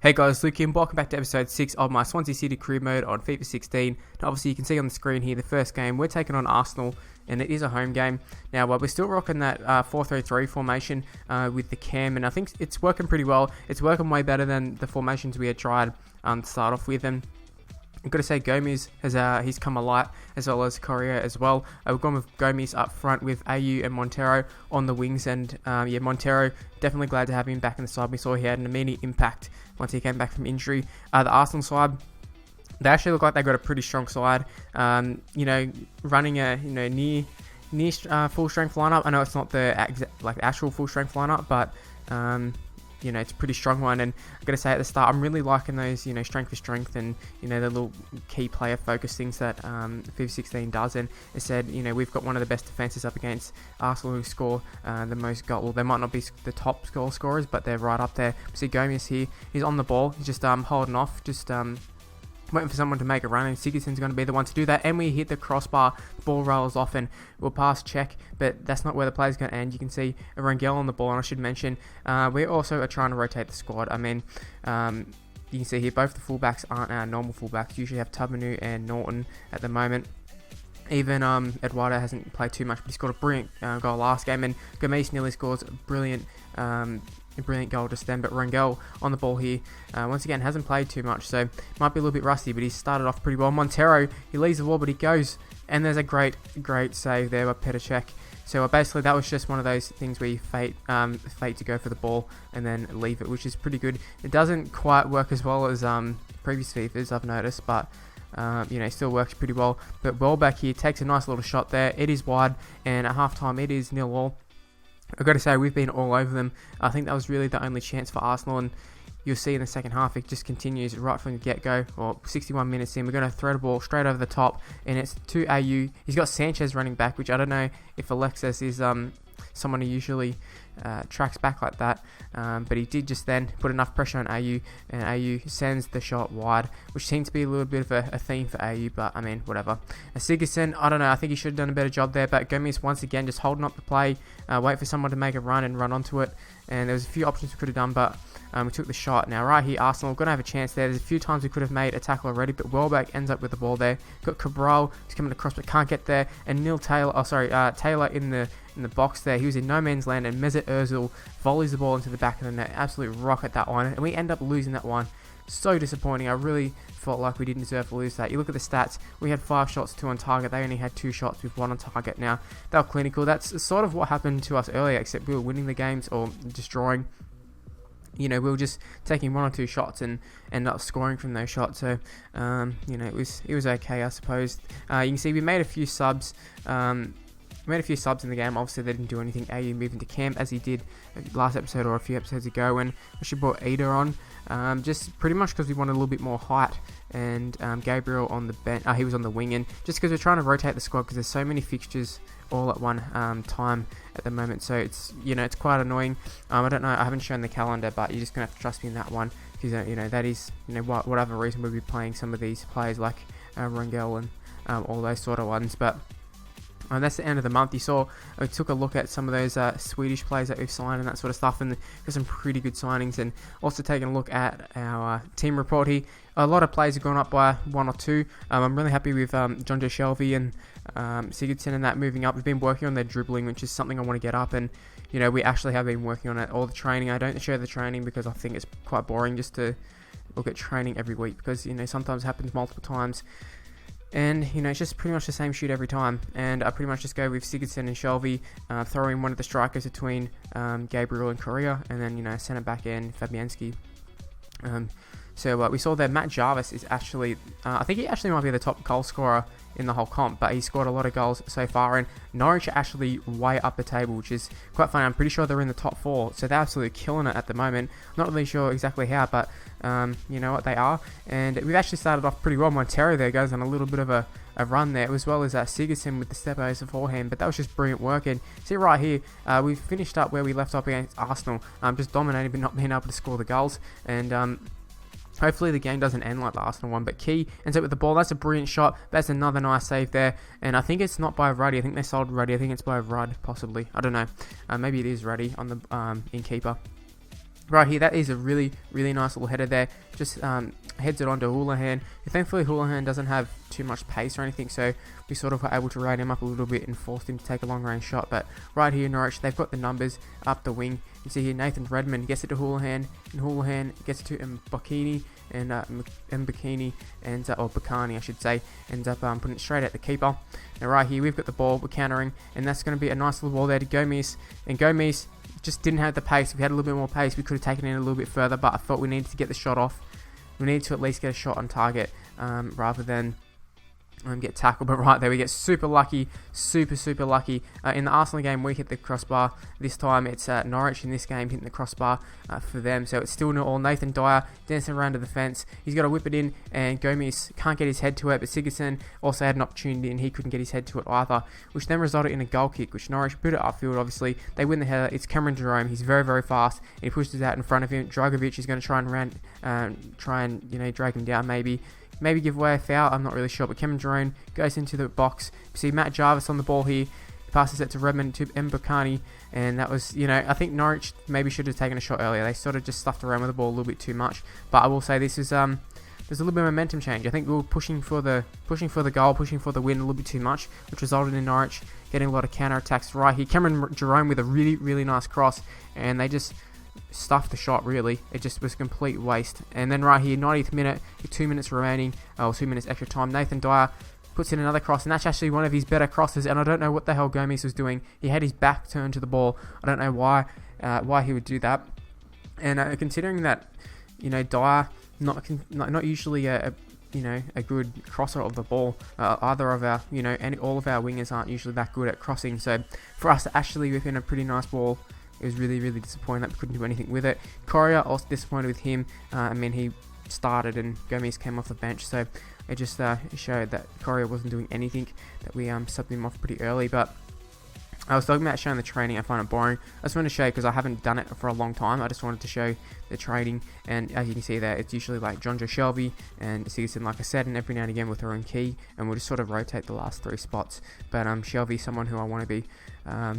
Hey guys, Luke here, and welcome back to episode 6 of my Swansea City career mode on FIFA 16. Now obviously you can see on the screen here the first game, we're taking on Arsenal, and it is a home game. Now we're still rocking that 4-3-3 formation with the cam, and I think it's working pretty well. It's working way better than the formations we had tried to start off with, and I've got to say Gomez has he's come alive, as well as Correa as well. We've gone with Gomez up front with AU and Montero on the wings, and Montero, definitely glad to have him back in the side. We saw he had an immediate impact once he came back from injury. The Arsenal side, they actually look like they got a pretty strong side. Running a near full strength lineup. I know it's not the actual full strength lineup, but it's a pretty strong one. And I've got to say at the start, I'm really liking those, strength for strength and, the little key player focus things that FIFA 16 does. And it said, we've got one of the best defenses up against Arsenal who score the most goals. Well, they might not be the top goal scorers, but they're right up there. See Gomez here, he's on the ball, he's just holding off, just waiting for someone to make a run, and Sigurdsson's going to be the one to do that, and we hit the crossbar, the ball rolls off, and we'll pass check, but that's not where the play's going to end. You can see a Rangel on the ball, and I should mention, we also are trying to rotate the squad. I mean, you can see here, both the fullbacks aren't our normal fullbacks. Usually have Tubmanu and Norton at the moment. Even Eduardo hasn't played too much, but he scored a brilliant goal last game, and Gomez nearly scores a brilliant goal just then. But Rangel on the ball here, once again, hasn't played too much, so might be a little bit rusty, but he started off pretty well. Montero, he leaves the ball, but he goes, and there's a great save there by Petr. So basically that was just one of those things where you fate to go for the ball and then leave it, which is pretty good. It doesn't quite work as well as previous FIFAs, I've noticed, but it still works pretty well. But Welbeck here takes a nice little shot there. It is wide, and at half-time it is 0-0. I've got to say, we've been all over them. I think that was really the only chance for Arsenal, and you'll see in the second half it just continues right from the get-go, or 61 minutes in. We're going to throw the ball straight over the top, and it's to AU. He's got Sanchez running back, which I don't know if Alexis is someone who usually tracks back like that, but he did just then put enough pressure on AU, and AU sends the shot wide, which seems to be a little bit of a theme for AU, but I mean, whatever. Sigurdsson, I don't know, I think he should have done a better job there, but Gomez once again just holding up the play, wait for someone to make a run and run onto it, and there was a few options we could have done, but we took the shot. Now right here, Arsenal going to have a chance there. There's a few times we could have made a tackle already, but Welbeck ends up with the ball there. Got Cabral, he's coming across but can't get there, and Taylor in the box there. He was in no man's land, and Mesut Ozil volleys the ball into the back of the net. Absolute rocket that one, and we end up losing that one. So disappointing. I really felt like we didn't deserve to lose that. You look at the stats, we had 5 shots, 2 on target. They only had 2 shots with 1 on target. Now, they were clinical. That's sort of what happened to us earlier, except we were winning the games or just drawing. We were just taking 1 or 2 shots and end up scoring from those shots. So, it was okay, I suppose. You can see we made a few subs. We made a few subs in the game. Obviously, they didn't do anything. AU moved into camp as he did last episode or a few episodes ago when we brought Ada on. Just pretty much because we wanted a little bit more height. And Gabriel on the bench. He was on the wing. And just because we're trying to rotate the squad because there's so many fixtures all at one time at the moment. So it's it's quite annoying. I don't know. I haven't shown the calendar, but you're just gonna have to trust me in that one because that is whatever reason we'll be playing some of these players like Rangel and all those sort of ones, but. And that's the end of the month. You saw, we took a look at some of those Swedish players that we've signed and that sort of stuff, and got some pretty good signings. And also taking a look at our team report here. A lot of players have gone up by 1 or 2. I'm really happy with John Joe Shelby and Sigurdsson and that moving up. We've been working on their dribbling, which is something I want to get up, and we actually have been working on it. All the training, I don't show the training because I think it's quite boring just to look at training every week because sometimes it happens multiple times. And, it's just pretty much the same shoot every time. And I pretty much just go with Sigurdsson and Shelby, throw in one of the strikers between Gabriel and Correa, and then, send it back in Fabianski. So we saw that Matt Jarvis is actually, I think he actually might be the top goal scorer in the whole comp, but he scored a lot of goals so far, and Norwich are actually way up the table, which is quite funny. I'm pretty sure they're in the top 4, so they're absolutely killing it at the moment. Not really sure exactly how, but you know what, they are, and we've actually started off pretty well. Montero there goes on a little bit of a run there, as well as Sigurdsson with the step overs beforehand, but that was just brilliant work. And see right here, we finished up where we left off against Arsenal, just dominating but not being able to score the goals, and hopefully the game doesn't end like the Arsenal one, but Key ends up with the ball. That's a brilliant shot. That's another nice save there. And I think it's not by Ruddy. I think they sold Ruddy. I think it's by Rudd, possibly. I don't know. Maybe it is Ruddy on the in keeper. Right here, that is a really, really nice little header there. Just heads it on to Houlihan. Thankfully, Houlihan doesn't have too much pace or anything, so we sort of were able to rein him up a little bit and forced him to take a long-range shot. But right here, Norwich, they've got the numbers up the wing. You see here, Nathan Redmond gets it to Houlihan, and Houlihan gets it to Mbakini, and Mbakini, and or Bakani, I should say, ends up putting it straight at the keeper. Now right here, we've got the ball, we're countering, and that's going to be a nice little ball there to Gomez, and Gomez just didn't have the pace. If we had a little bit more pace, we could have taken it in a little bit further, but I thought we needed to get the shot off. We needed to at least get a shot on target rather than get tackled. But right there, we get super lucky, super lucky. In the Arsenal game, we hit the crossbar. This time, it's Norwich in this game hitting the crossbar for them. So it's still 0-0. Nathan Dyer dancing around to the fence. He's got to whip it in, and Gomez can't get his head to it. But Sigurdsson also had an opportunity, and he couldn't get his head to it either, which then resulted in a goal kick, which Norwich put it upfield. Obviously, they win the header. It's Cameron Jerome. He's very fast, and he pushes it out in front of him. Dragovic is going to try and drag him down, maybe give away a foul, I'm not really sure, but Cameron Jerome goes into the box. You see Matt Jarvis on the ball here, he passes it to Redmond, to Mbakani, and that was, I think Norwich maybe should have taken a shot earlier. They sort of just stuffed around with the ball a little bit too much, but I will say this is, there's a little bit of momentum change. I think we were pushing for the goal, pushing for the win a little bit too much, which resulted in Norwich getting a lot of counter-attacks right here. Cameron Jerome with a really nice cross, and they just stuffed the shot, really. It just was a complete waste. And then right here, 90th minute, 2 minutes remaining, 2 minutes extra time, Nathan Dyer puts in another cross, and that's actually one of his better crosses, and I don't know what the hell Gomez was doing. He had his back turned to the ball. I don't know why he would do that. And considering that, Dyer, not usually a good crosser of the ball. Either of our, and all of our wingers aren't usually that good at crossing. So for us to actually whip in a pretty nice ball, it was really disappointing that we couldn't do anything with it. Correa, also disappointed with him. He started and Gomez came off the bench, so it just showed that Correa wasn't doing anything, that we subbed him off pretty early. But I was talking about showing the training. I find it boring. I just wanted to show because I haven't done it for a long time. I just wanted to show the training, and as you can see there, it's usually like John Joe Shelby and Sigurdsson, like I said, and every now and again we'll throw in Key, and we'll just sort of rotate the last 3 spots. But Shelby's someone who I want to be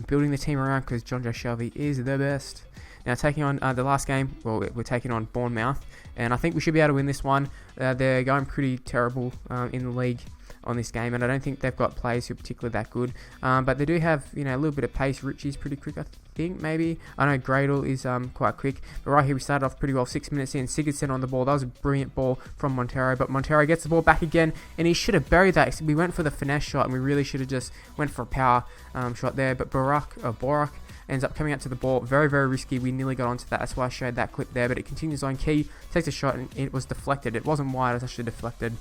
building the team around, because John Joe Shelby is the best. Now taking on the last game, well, we're taking on Bournemouth, and I think we should be able to win this one. They're going pretty terrible in the league on this game, and I don't think they've got players who are particularly that good, but they do have a little bit of pace. Richie's pretty quick, I think, maybe. I know Gradle is quite quick, but right here we started off pretty well. 6 minutes in, Sigurdsson on the ball. That was a brilliant ball from Montero, but Montero gets the ball back again, and he should have buried that. We went for the finesse shot, and we really should have just went for a power shot there, but Borak ends up coming out to the ball. Very risky. We nearly got onto that. That's why I showed that clip there, but it continues on. Key takes a shot, and it was deflected. It wasn't wide, it was actually deflected.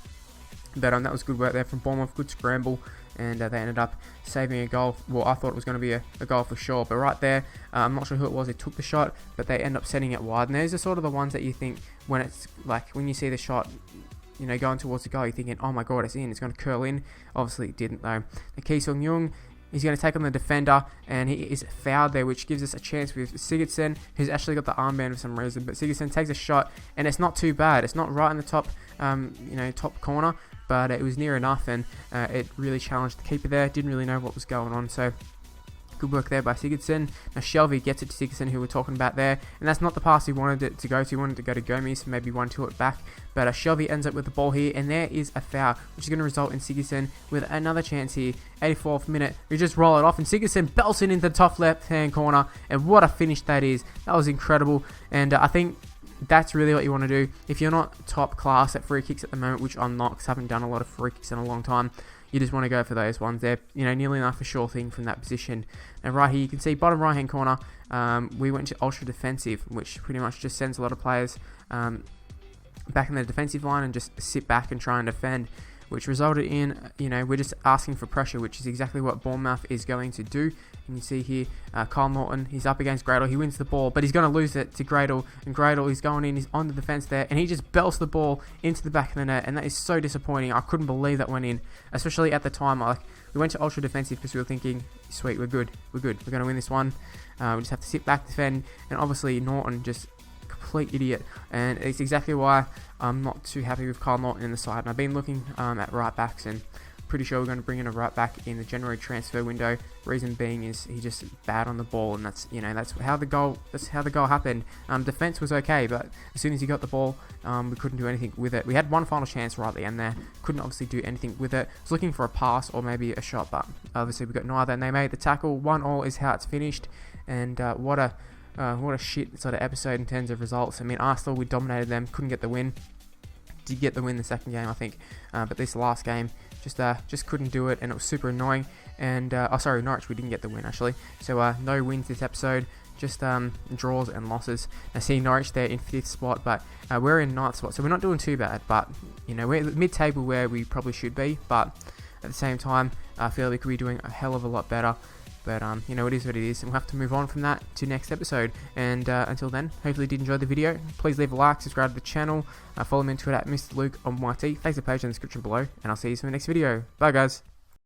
But that was good work there from Bournemouth. Good scramble, and they ended up saving a goal. Well, I thought it was going to be a goal for sure, but right there, I'm not sure who it was who took the shot, but they end up setting it wide. And those are sort of the ones that you think, when it's like, when you see the shot going towards the goal, you're thinking, oh my god, it's in, it's going to curl in. Obviously it didn't though. The Ki Sung Young, he's going to take on the defender, and he is fouled there, which gives us a chance with Sigurdsson, who's actually got the armband for some reason. But Sigurdsson takes a shot, and it's not too bad. It's not right in the top, top corner, but it was near enough, and it really challenged the keeper there. Didn't really know what was going on, so good work there by Sigurdsson. Now Shelby gets it to Sigurdsson, who we're talking about there, and that's not the pass he wanted it to go to. He wanted to go to Gomez, maybe 1-2 it back, but Shelby ends up with the ball here, and there is a foul, which is going to result in Sigurdsson with another chance here. 84th minute, we just roll it off, and Sigurdsson belts it into the top left hand corner, and what a finish that is. That was incredible, and I think that's really what you want to do. If you're not top class at free kicks at the moment, which I'm not, because I haven't done a lot of free kicks in a long time, you just want to go for those ones. They're nearly enough a sure thing from that position. And right here you can see bottom right hand corner, we went to ultra defensive, which pretty much just sends a lot of players back in the defensive line and just sit back and try and defend, which resulted in, we're just asking for pressure, which is exactly what Bournemouth is going to do. And you see here, Kyle Norton, he's up against Gradle, he wins the ball, but he's going to lose it to Gradle, and Gradle is going in, he's on the defence there, and he just belts the ball into the back of the net, and that is so disappointing. I couldn't believe that went in, especially at the time. We went to ultra defensive because we were thinking, sweet, we're good, we're going to win this one. We just have to sit back, defend, and obviously Norton just complete idiot, and it's exactly why I'm not too happy with Kyle Norton in the side. And I've been looking at right backs, and pretty sure we're going to bring in a right back in the January transfer window. Reason being is he just bad on the ball, and that's how the goal happened. Defense was okay, but as soon as he got the ball, we couldn't do anything with it. We had one final chance right at the end there, couldn't obviously do anything with it. Was looking for a pass or maybe a shot, but obviously we got neither, and they made the tackle. 1-1 is how it's finished, and what a shit sort of episode in terms of results. I mean, Arsenal, we dominated them, couldn't get the win. Did get the win the second game, I think, but this last game just couldn't do it, and it was super annoying. And sorry, Norwich, we didn't get the win actually. So no wins this episode, just draws and losses. I see Norwich there in 5th spot, but we're in 9th spot, so we're not doing too bad. But we're mid-table where we probably should be, but at the same time, I feel like we could be doing a hell of a lot better. But it is what it is, and we'll have to move on from that to next episode. And until then, hopefully you did enjoy the video. Please leave a like, subscribe to the channel, follow me on Twitter at Mr. Luke on YT. Thanks for the page in the description below, and I'll see you in the next video. Bye guys.